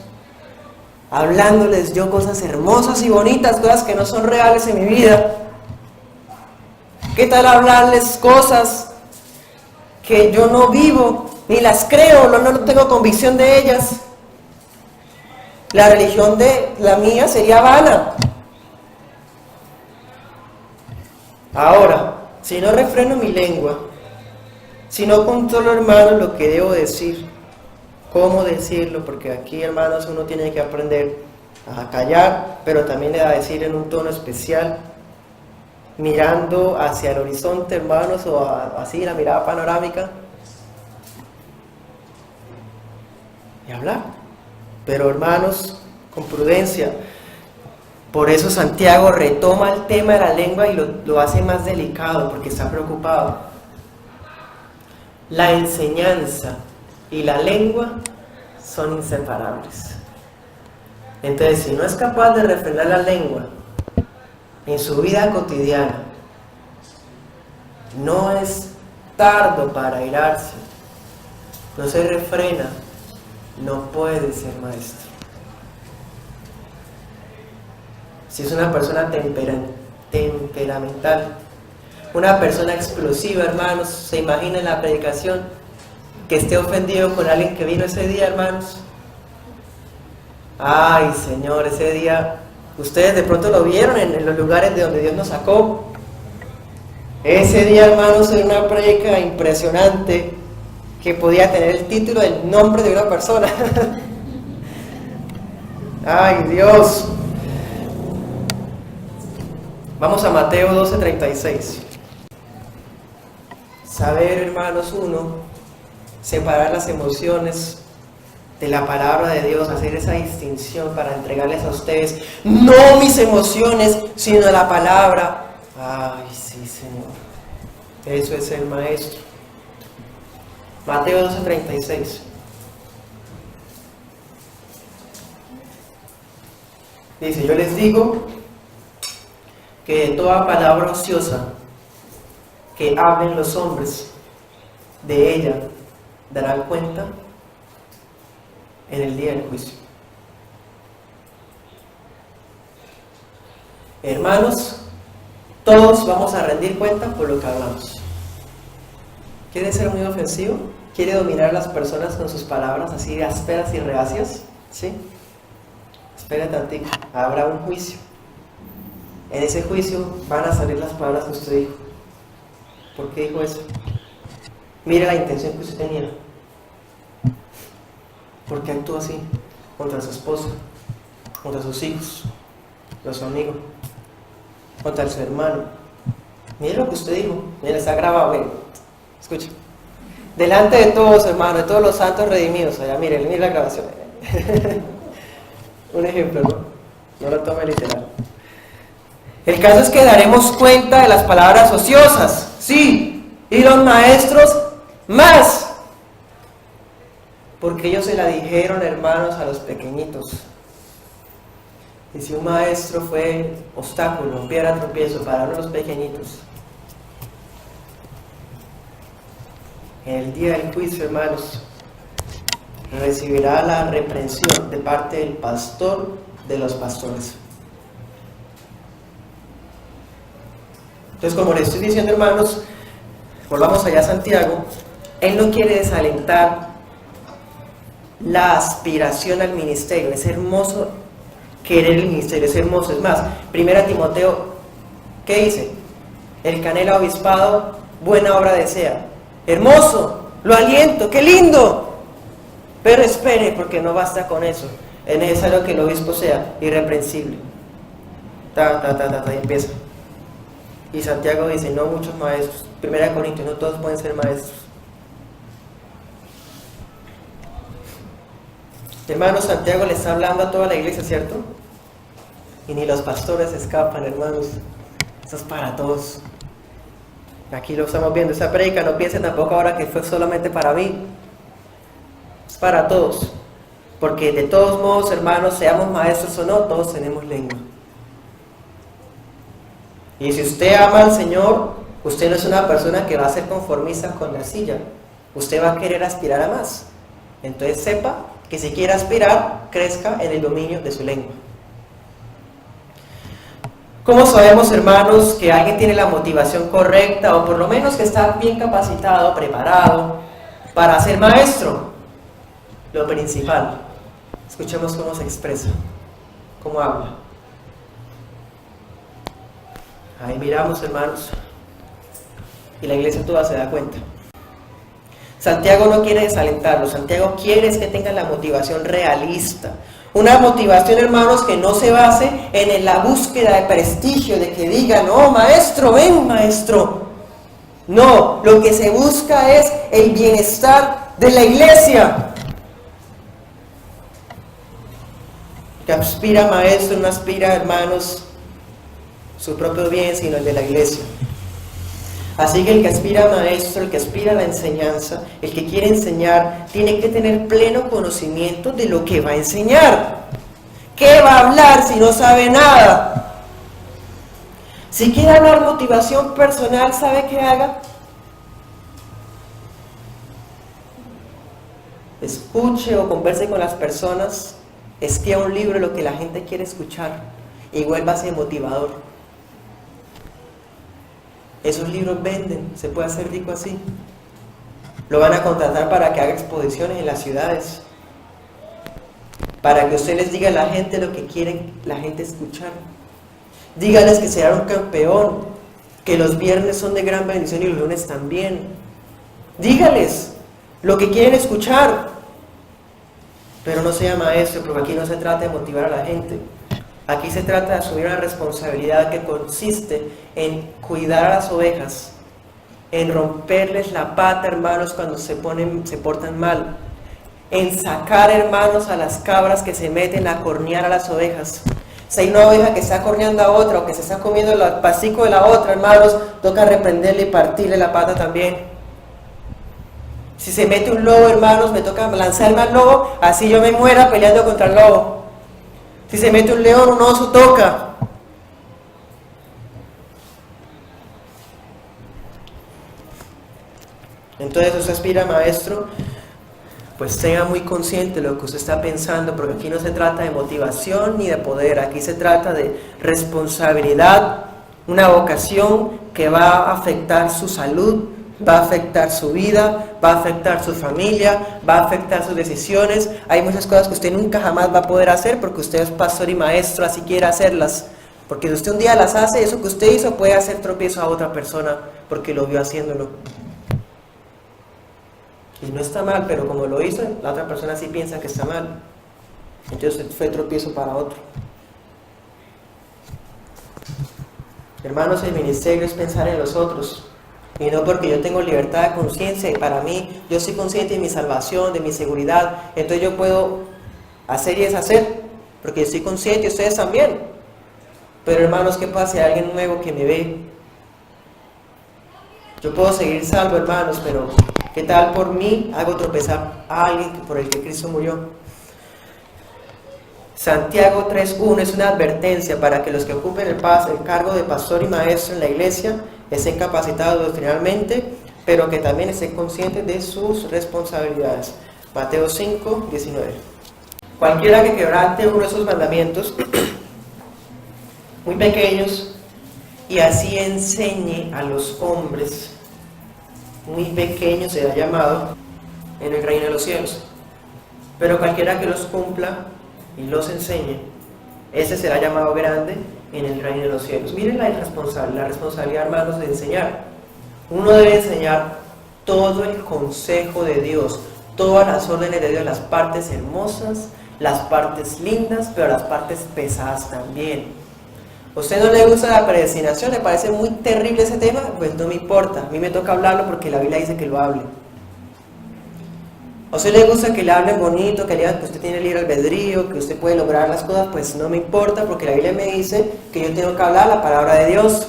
Hablándoles yo cosas hermosas y bonitas, cosas que no son reales en mi vida. ¿Qué tal hablarles cosas que yo no vivo, ni las creo, no tengo convicción de ellas? La religión de la mía sería vana. Ahora, si no refreno mi lengua, si no controlo, hermanos, lo que debo decir, cómo decirlo, porque aquí, hermanos, uno tiene que aprender a callar, pero también a decir en un tono especial, mirando hacia el horizonte, hermanos, o así, la mirada panorámica, y hablar. Pero, hermanos, con prudencia. Por eso Santiago retoma el tema de la lengua y lo hace más delicado, porque está preocupado. La enseñanza y la lengua son inseparables. Entonces, si no es capaz de refrenar la lengua en su vida cotidiana, no es tardo para airarse, no se refrena, no puede ser maestro. Si es una persona temperamental, una persona explosiva, hermanos, se imagina en la predicación, que esté ofendido con alguien que vino ese día, hermanos? Ay, Señor, ese día, ustedes de pronto lo vieron en los lugares de donde Dios nos sacó. Ese día, hermanos, era una prédica impresionante que podía tener el título del nombre de una persona. Ay, Dios. Vamos a Mateo 12:36. Saber, hermanos, separar las emociones de la palabra de Dios, hacer esa distinción para entregarles a ustedes, no mis emociones, sino la palabra. Ay, sí, Señor. Eso es el Maestro. Mateo 12:36. Dice, yo les digo que de toda palabra ociosa que hablen los hombres, de ella darán cuenta en el día del juicio. Hermanos, todos vamos a rendir cuenta por lo que hablamos. ¿Quiere ser muy ofensivo? ¿Quiere dominar a las personas con sus palabras así ásperas y reacias? ¿Sí? Espera tantito, habrá un juicio. En ese juicio van a salir las palabras que usted dijo. ¿Por qué dijo eso? Mire la intención que usted tenía. ¿Por qué actuó así? Contra su esposa, contra sus hijos, contra su amigo, contra su hermano. Mire lo que usted dijo. Mire, está grabado, mire. Escuche. Delante de todos, hermanos, de todos los santos redimidos. Allá, mire la grabación. Un ejemplo, ¿no? No lo tome literal. El caso es que daremos cuenta de las palabras ociosas, sí, y los maestros más, porque ellos se la dijeron, hermanos, a los pequeñitos. Y si un maestro fue obstáculo, piedra tropiezo para los pequeñitos, en el día del juicio, hermanos, recibirá la reprensión de parte del pastor de los pastores. Entonces, como les estoy diciendo, hermanos, volvamos allá a Santiago. Él no quiere desalentar la aspiración al ministerio. Es hermoso querer el ministerio, es hermoso. Es más, 1 Timoteo, ¿qué dice? El que anhela obispado, buena obra desea. Hermoso, lo aliento, qué lindo. Pero espere, porque no basta con eso. Es necesario que el obispo sea irreprensible. Y empieza. Y Santiago dice, no muchos maestros. 1 Corintios, no todos pueden ser maestros. Hermanos, Santiago le está hablando a toda la iglesia, ¿cierto? Y ni los pastores escapan, hermanos. Eso es para todos. Aquí lo estamos viendo, esa prédica, no piensen tampoco ahora que fue solamente para mí. Es para todos. Porque de todos modos, hermanos, seamos maestros o no, todos tenemos lengua. Y si usted ama al Señor, usted no es una persona que va a ser conformista con la silla. Usted va a querer aspirar a más. Entonces sepa que si quiere aspirar, crezca en el dominio de su lengua. ¿Cómo sabemos, hermanos, que alguien tiene la motivación correcta o por lo menos que está bien capacitado, preparado para ser maestro? Lo principal, escuchemos cómo se expresa, cómo habla. Ahí miramos, hermanos, y la iglesia toda se da cuenta. Santiago no quiere desalentarlo, Santiago quiere es que tengan la motivación realista. Una motivación, hermanos, que no se base en la búsqueda de prestigio, de que digan, no, maestro, ven, maestro. No, lo que se busca es el bienestar de la iglesia. Que aspira maestro, no aspira, hermanos, su propio bien, sino el de la iglesia. Así que el que aspira a maestro, el que aspira a la enseñanza, el que quiere enseñar, tiene que tener pleno conocimiento de lo que va a enseñar. ¿Qué va a hablar si no sabe nada? Si quiere hablar motivación personal, ¿sabe qué haga? Escuche o converse con las personas, escriba un libro de lo que la gente quiere escuchar y vuélvase motivador. Esos libros venden, se puede hacer rico así. Lo van a contratar para que haga exposiciones en las ciudades, para que usted les diga a la gente lo que quieren la gente escuchar. Dígales que será un campeón, que los viernes son de gran bendición y los lunes también. Dígales lo que quieren escuchar, pero no sea maestro, porque aquí no se trata de motivar a la gente. Aquí se trata de asumir una responsabilidad que consiste en cuidar a las ovejas, en romperles la pata, hermanos, cuando se portan mal, en sacar, hermanos, a las cabras que se meten a cornear a las ovejas. Si hay una oveja que está corneando a otra o que se está comiendo el pastico de la otra, hermanos, toca reprenderle y partirle la pata también. Si se mete un lobo, hermanos, me toca lanzarme al lobo, así yo me muera peleando contra el lobo. Si se mete un león, un oso, toca. Entonces, usted aspira, maestro, pues tenga muy consciente lo que usted está pensando, porque aquí no se trata de motivación ni de poder, aquí se trata de responsabilidad, una vocación que va a afectar su salud, va a afectar su vida, va a afectar su familia, va a afectar sus decisiones. Hay muchas cosas que usted nunca jamás va a poder hacer porque usted es pastor y maestro, así quiere hacerlas. Porque si usted un día las hace, eso que usted hizo puede hacer tropiezo a otra persona porque lo vio haciéndolo. Y no está mal, pero como lo hizo, la otra persona sí piensa que está mal. Entonces fue tropiezo para otro. Hermanos, el ministerio es pensar en los otros. Y no porque yo tengo libertad de conciencia y para mí, yo soy consciente de mi salvación, de mi seguridad. Entonces yo puedo hacer y deshacer, porque yo estoy consciente y ustedes también. Pero hermanos, ¿qué pasa si hay alguien nuevo que me ve? Yo puedo seguir salvo, hermanos, pero ¿qué tal por mí hago tropezar a alguien por el que Cristo murió? Santiago 3.1 es una advertencia para que los que ocupen el cargo de pastor y maestro en la iglesia estén capacitados doctrinalmente, pero que también estén conscientes de sus responsabilidades. Mateo 5.19. Cualquiera que quebrante uno de esos mandamientos muy pequeños y así enseñe a los hombres muy pequeños, será llamado en el reino de los cielos. Pero cualquiera que los cumpla y los enseñe, ese será llamado grande en el reino de los cielos. Miren la responsabilidad, hermanos, de enseñar. Uno debe enseñar todo el consejo de Dios, todas las órdenes de Dios, las partes hermosas, las partes lindas, pero las partes pesadas también. ¿A usted no le gusta la predestinación? ¿Le parece muy terrible ese tema? Pues no me importa, a mí me toca hablarlo porque la Biblia dice que lo hable. ¿A usted le gusta que le hablen bonito, que le digan que usted tiene libre albedrío, que usted puede lograr las cosas? Pues no me importa porque la Biblia me dice que yo tengo que hablar la palabra de Dios.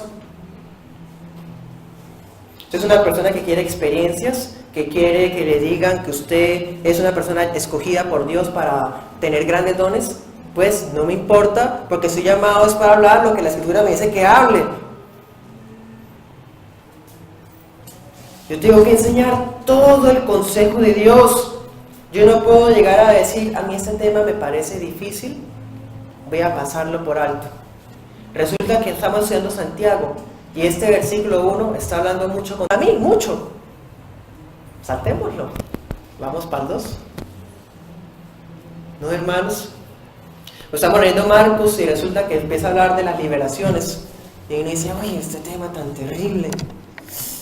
Usted es una persona que quiere experiencias, que quiere que le digan que usted es una persona escogida por Dios para tener grandes dones. Pues no me importa porque soy llamado es para hablar lo que la Escritura me dice que hable. Yo tengo que enseñar todo el consejo de Dios. Yo no puedo llegar a decir, a mí este tema me parece difícil, voy a pasarlo por alto. Resulta que estamos estudiando Santiago y este versículo 1 está hablando mucho a mí, mucho. Saltémoslo. Vamos para el 2. ¿No, hermanos? Estamos leyendo Marcos y resulta que empieza a hablar de las liberaciones. Y uno dice, oye, este tema tan terrible.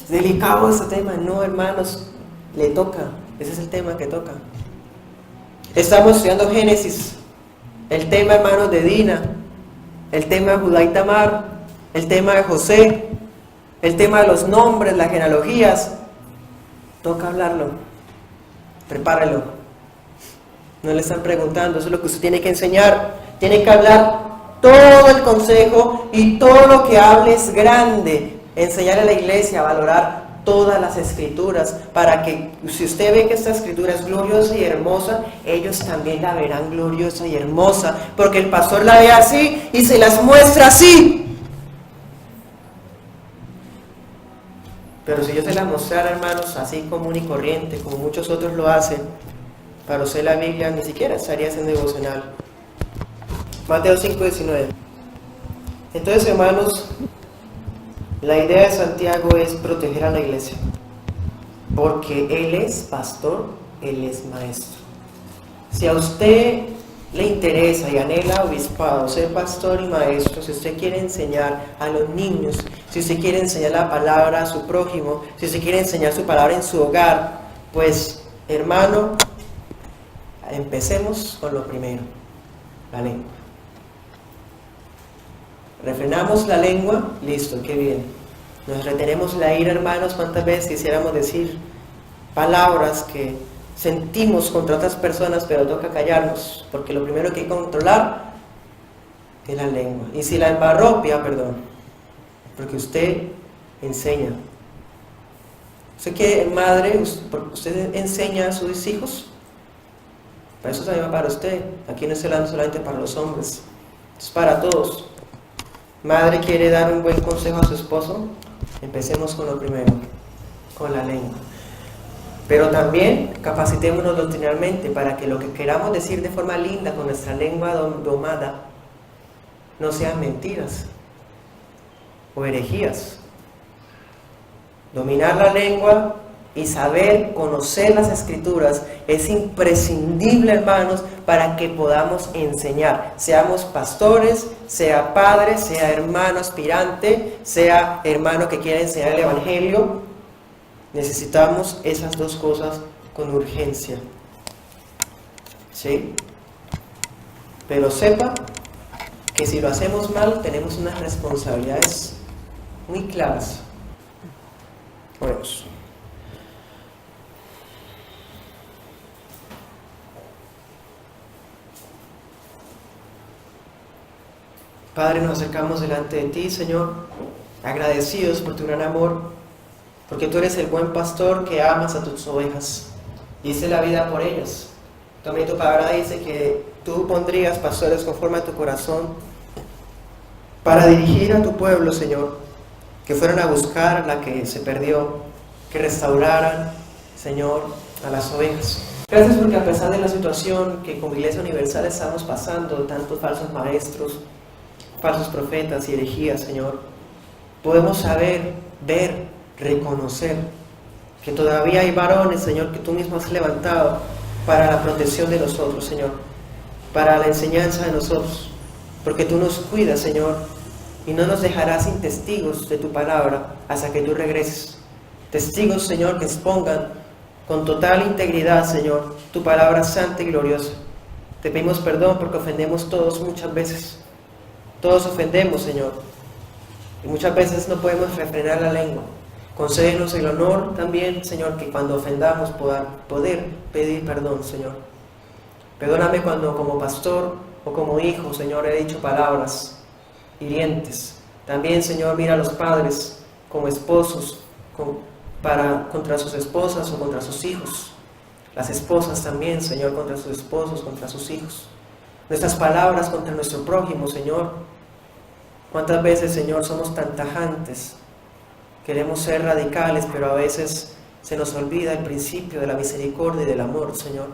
Delicado este tema. No, hermanos, le toca. Ese es el tema que toca. Estamos estudiando Génesis. El tema, hermanos, de Dina. El tema de Judá y Tamar. El tema de José. El tema de los nombres, las genealogías. Toca hablarlo. Prepárelo. No le están preguntando, eso es lo que usted tiene que enseñar. Tiene que hablar todo el consejo y todo lo que hable es grande. Enseñar a la iglesia a valorar todas las escrituras para que si usted ve que esta escritura es gloriosa y hermosa, ellos también la verán gloriosa y hermosa, porque el pastor la ve así y se las muestra así. Pero si yo se la mostrara, hermanos, así común y corriente, como muchos otros lo hacen, para usted la Biblia ni siquiera estaría haciendo devocional. Mateo 5:19. Entonces, hermanos, la idea de Santiago es proteger a la iglesia. porque Él es pastor, Él es maestro. Si a usted le interesa y anhela obispado, ser pastor y maestro, si usted quiere enseñar a los niños, si usted quiere enseñar la palabra a su prójimo, si usted quiere enseñar su palabra en su hogar, pues hermano, empecemos con lo primero, la lengua. Refrenamos la lengua, listo, qué bien. Nos retenemos la ira, hermanos, cuántas veces quisiéramos decir palabras que sentimos contra otras personas, pero toca callarnos, porque lo primero que hay que controlar es la lengua. Y si la embarró, pida perdón, porque usted enseña. ¿Usted qué madre? ¿Usted enseña a sus hijos? Para eso también va para usted. Aquí no es hablando solamente para los hombres, es para todos. Madre quiere dar un buen consejo a su esposo, empecemos con lo primero, con la lengua. Pero también capacitémonos doctrinalmente para que lo que queramos decir de forma linda con nuestra lengua domada no sean mentiras o herejías. Dominar la lengua y saber conocer las Escrituras es imprescindible, hermanos, para que podamos enseñar. Seamos pastores, sea padre, sea hermano aspirante, sea hermano que quiera enseñar el Evangelio. Necesitamos esas dos cosas con urgencia. ¿Sí? Pero sepa que si lo hacemos mal, tenemos unas responsabilidades muy claras. Oremos. Padre, nos acercamos delante de ti, Señor, agradecidos por tu gran amor, porque tú eres el buen pastor que amas a tus ovejas, diste la vida por ellas. También tu palabra dice que tú pondrías pastores conforme a tu corazón para dirigir a tu pueblo, Señor, que fueran a buscar a la que se perdió, que restauraran, Señor, a las ovejas. Gracias porque a pesar de la situación que como Iglesia Universal estamos pasando, tantos falsos maestros, falsos profetas y herejías, Señor, podemos saber, ver, reconocer que todavía hay varones, Señor, que tú mismo has levantado para la protección de nosotros, Señor, para la enseñanza de nosotros, porque tú nos cuidas, Señor, y no nos dejarás sin testigos de tu palabra hasta que tú regreses. Testigos, Señor, que expongan con total integridad, Señor, tu palabra santa y gloriosa. Te pedimos perdón porque ofendemos todos muchas veces. Todos ofendemos, Señor, y muchas veces no podemos refrenar la lengua. Concédenos el honor también, Señor, que cuando ofendamos poder pedir perdón, Señor. Perdóname cuando como pastor o como hijo, Señor, he dicho palabras hirientes. También, Señor, mira a los padres como esposos contra sus esposas o contra sus hijos. Las esposas también, Señor, contra sus esposos, contra sus hijos. Nuestras palabras contra nuestro prójimo, Señor. ¿Cuántas veces, Señor, somos tan tajantes? Queremos ser radicales, pero a veces se nos olvida el principio de la misericordia y del amor, Señor.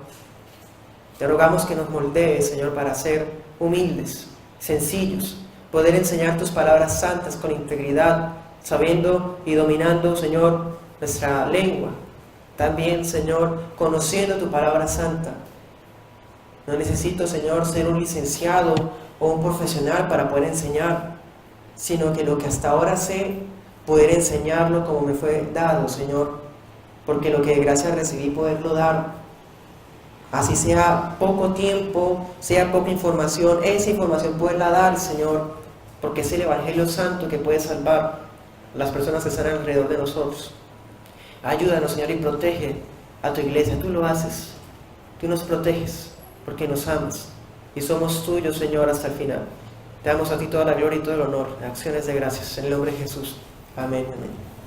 Te rogamos que nos moldees, Señor, para ser humildes, sencillos, poder enseñar tus palabras santas con integridad, sabiendo y dominando, Señor, nuestra lengua. También, Señor, conociendo tu palabra santa. No necesito, Señor, ser un licenciado o un profesional para poder enseñar, sino que lo que hasta ahora sé, poder enseñarlo como me fue dado, Señor, porque lo que de gracia recibí, poderlo dar. Así sea poco tiempo, sea poca información, esa información poderla dar, Señor, porque es el Evangelio Santo que puede salvar a las personas que están alrededor de nosotros. Ayúdanos, Señor, y protege a tu iglesia. Tú lo haces, tú nos proteges, porque nos amas y somos tuyos, Señor, hasta el final. Te damos a ti toda la gloria y todo el honor, acciones de gracias, en el nombre de Jesús. Amén, amén.